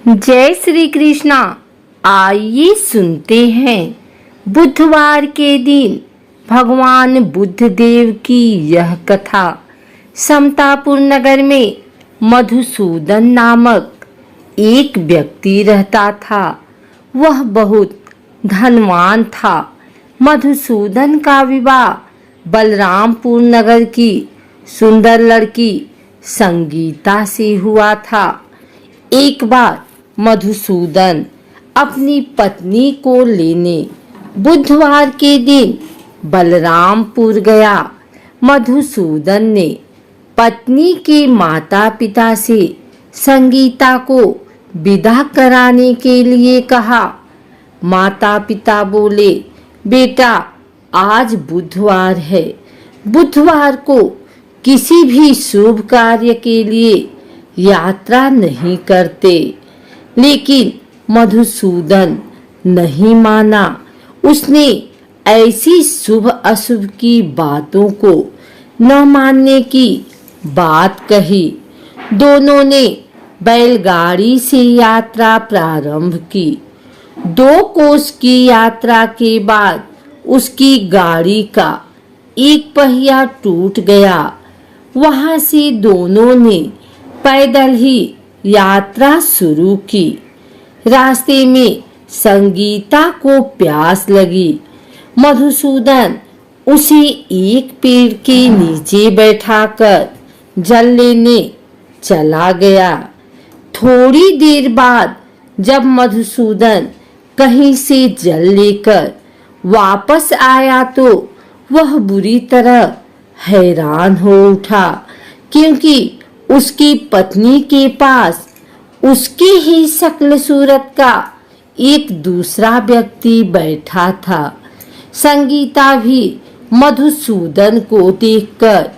जय श्री कृष्णा। आइए सुनते हैं बुधवार के दिन भगवान बुद्ध देव की यह कथा। समतापुर नगर में मधुसूदन नामक एक व्यक्ति रहता था। वह बहुत धनवान था। मधुसूदन का विवाह बलरामपुर नगर की सुंदर लड़की संगीता से हुआ था। एक बार मधुसूदन अपनी पत्नी को लेने बुधवार के दिन बलरामपुर गया। मधुसूदन ने पत्नी के माता पिता से संगीता को विदा कराने के लिए कहा। माता पिता बोले, बेटा आज बुधवार है, बुधवार को किसी भी शुभ कार्य के लिए यात्रा नहीं करते। लेकिन मधुसूदन नहीं माना। उसने ऐसी शुभ अशुभ की बातों को न मानने की बात कही। दोनों ने बैलगाड़ी से यात्रा प्रारंभ की। 2 कोस की यात्रा के बाद उसकी गाड़ी का एक पहिया टूट गया। वहां से दोनों ने पैदल ही यात्रा शुरू की। रास्ते में संगीता को प्यास लगी। मधुसूदन उसे एक पेड़ के नीचे बैठाकर जल लेने चला गया। थोड़ी देर बाद जब मधुसूदन कहीं से जल लेकर वापस आया तो वह बुरी तरह हैरान हो उठा, क्योंकि उसकी पत्नी के पास उसकी ही शक्ल सूरत का एक दूसरा व्यक्ति बैठा था। संगीता भी मधुसूदन को देखकर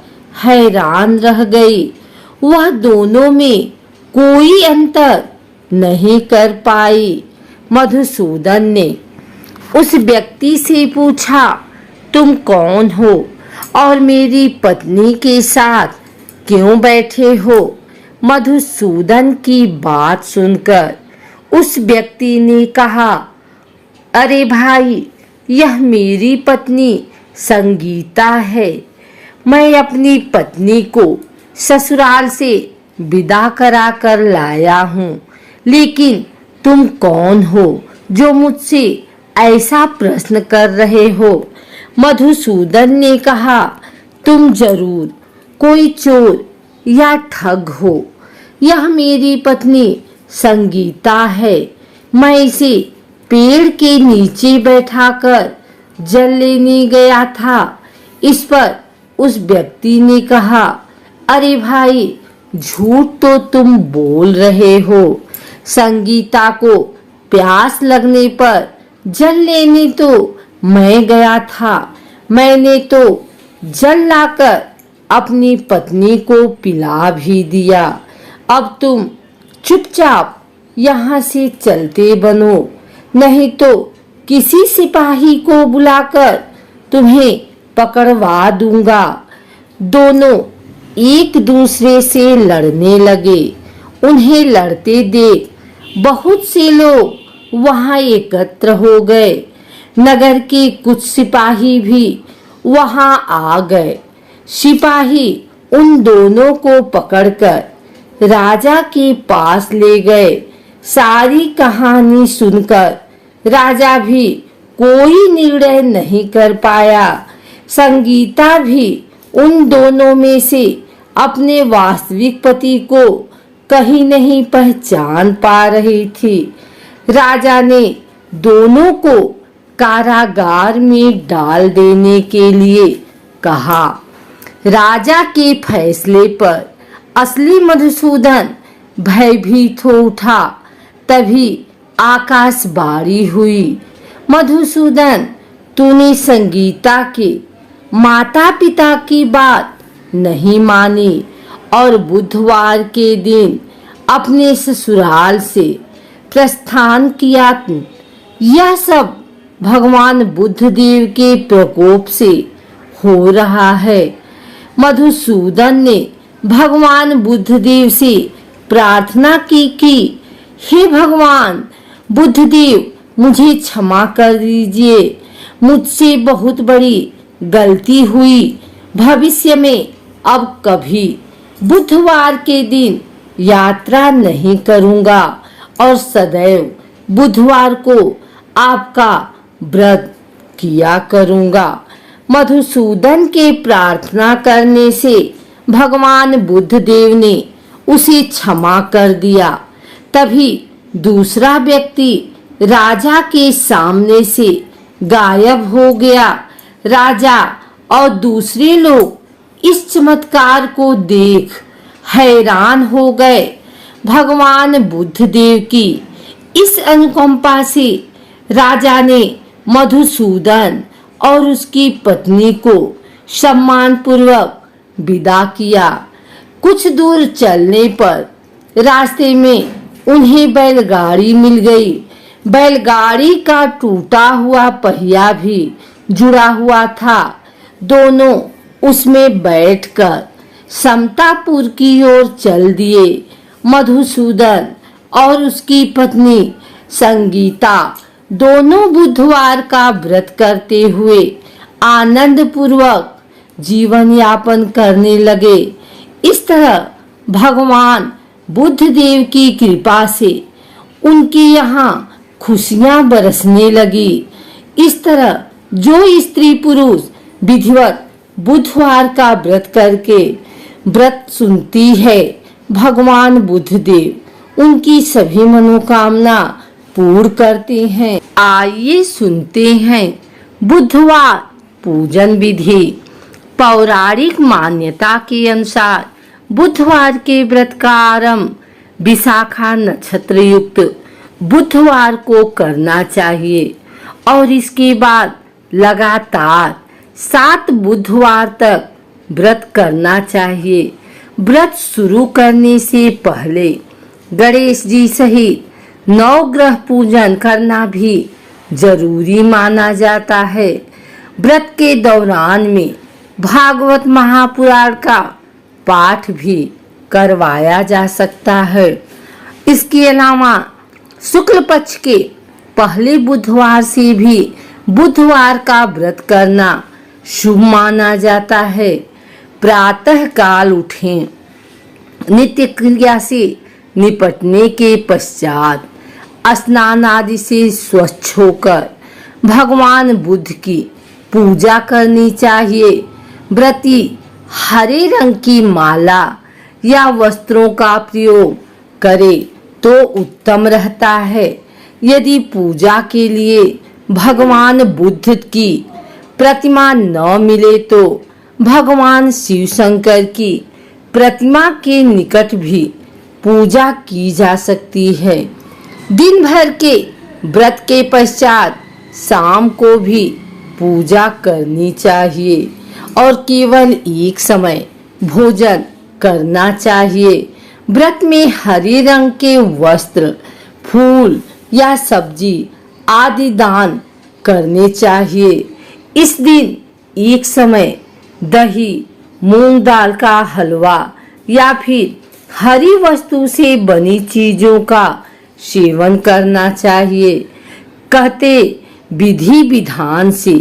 हैरान रह गई। वह दोनों में कोई अंतर नहीं कर पाई। मधुसूदन ने उस व्यक्ति से पूछा, तुम कौन हो और मेरी पत्नी के साथ क्यों बैठे हो? मधुसूदन की बात सुनकर उस व्यक्ति ने कहा, अरे भाई, यह मेरी पत्नी संगीता है। मैं अपनी पत्नी को ससुराल से विदा करा कर लाया हूँ। लेकिन तुम कौन हो जो मुझसे ऐसा प्रश्न कर रहे हो? मधुसूदन ने कहा, तुम जरूर कोई चोर या ठग हो। यह मेरी पत्नी संगीता है। मैं इसे पेड़ के नीचे बैठाकर जल लेने गया था। इस पर उस व्यक्ति ने कहा, अरे भाई, झूठ तो तुम बोल रहे हो। संगीता को प्यास लगने पर जल लेने तो मैं गया था। मैंने तो जल लाकर अपनी पत्नी को पिला भी दिया। अब तुम चुपचाप यहाँ से चलते बनो, नहीं तो किसी सिपाही को बुलाकर तुम्हें पकड़वा दूंगा। दोनों एक दूसरे से लड़ने लगे। उन्हें लड़ते देख बहुत से लोग वहां एकत्र हो गए। नगर के कुछ सिपाही भी वहां आ गए। सिपाही उन दोनों को पकड़कर राजा के पास ले गए। सारी कहानी सुनकर राजा भी कोई निर्णय नहीं कर पाया। संगीता भी उन दोनों में से अपने वास्तविक पति को कहीं नहीं पहचान पा रही थी। राजा ने दोनों को कारागार में डाल देने के लिए कहा। राजा के फैसले पर असली मधुसूदन भयभीत हो उठा। तभी आकाशवाणी हुई, मधुसूदन, तूने संगीता के माता पिता की बात नहीं मानी और बुधवार के दिन अपने ससुराल से प्रस्थान किया। यह सब भगवान बुद्ध देव के प्रकोप से हो रहा है। मधुसूदन ने भगवान बुद्ध देव से प्रार्थना की कि हे भगवान बुद्धदेव, मुझे क्षमा कर दीजिए, मुझसे बहुत बड़ी गलती हुई। भविष्य में अब कभी बुधवार के दिन यात्रा नहीं करूंगा और सदैव बुधवार को आपका व्रत किया करूंगा। मधुसूदन के प्रार्थना करने से भगवान बुद्धदेव ने उसे क्षमा कर दिया। तभी दूसरा व्यक्ति राजा के सामने से गायब हो गया। राजा और दूसरे लोग इस चमत्कार को देख हैरान हो गए। भगवान बुद्धदेव की इस अनुकंपा से राजा ने मधुसूदन और उसकी पत्नी को सम्मान पूर्वक विदा किया। कुछ दूर चलने पर रास्ते में उन्हें बैलगाड़ी मिल गई। बैलगाड़ी का टूटा हुआ पहिया भी जुड़ा हुआ था। दोनों उसमें बैठकर समतापुर की ओर चल दिए। मधुसूदन और उसकी पत्नी संगीता दोनों बुधवार का व्रत करते हुए आनंद पूर्वक जीवन यापन करने लगे। इस तरह भगवान बुद्धदेव की कृपा से उनके यहाँ खुशियां बरसने लगी। इस तरह जो स्त्री पुरुष विधिवत बुधवार का व्रत करके व्रत सुनती है, भगवान बुद्धदेव उनकी सभी मनोकामना पूर्ण करते हैं। आइए सुनते हैं बुधवार पूजन विधि। पौराणिक मान्यता के अनुसार बुधवार के व्रत का आरंभ विशाखा नक्षत्र युक्त बुधवार को करना चाहिए और इसके बाद लगातार 7 बुधवार तक व्रत करना चाहिए। व्रत शुरू करने से पहले गणेश जी सहित 9 ग्रह पूजन करना भी जरूरी माना जाता है। व्रत के दौरान में भागवत महापुराण का पाठ भी करवाया जा सकता है। इसके अलावा शुक्ल पक्ष के पहले बुधवार से भी बुधवार का व्रत करना शुभ माना जाता है। प्रातः काल उठें। नित्य क्रिया से निपटने के पश्चात स्नान आदि से स्वच्छ होकर भगवान बुद्ध की पूजा करनी चाहिए। व्रती हरे रंग की माला या वस्त्रों का प्रयोग करे तो उत्तम रहता है। यदि पूजा के लिए भगवान बुद्ध की प्रतिमा न मिले तो भगवान शिव शंकर की प्रतिमा के निकट भी पूजा की जा सकती है। दिन भर के व्रत के पश्चात शाम को भी पूजा करनी चाहिए और केवल एक समय भोजन करना चाहिए। व्रत में हरे रंग के वस्त्र, फूल या सब्जी आदि दान करने चाहिए। इस दिन एक समय दही, मूंग दाल का हलवा या फिर हरी वस्तु से बनी चीजों का सेवन करना चाहिए। कहते विधि विधान से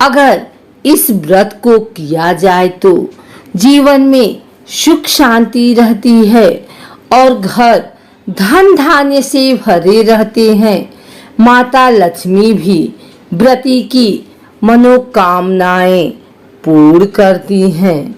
अगर इस व्रत को किया जाए तो जीवन में सुख शांति रहती है और घर धन धान्य से भरे रहते हैं। माता लक्ष्मी भी व्रती की मनोकामनाएं पूर्ण करती हैं।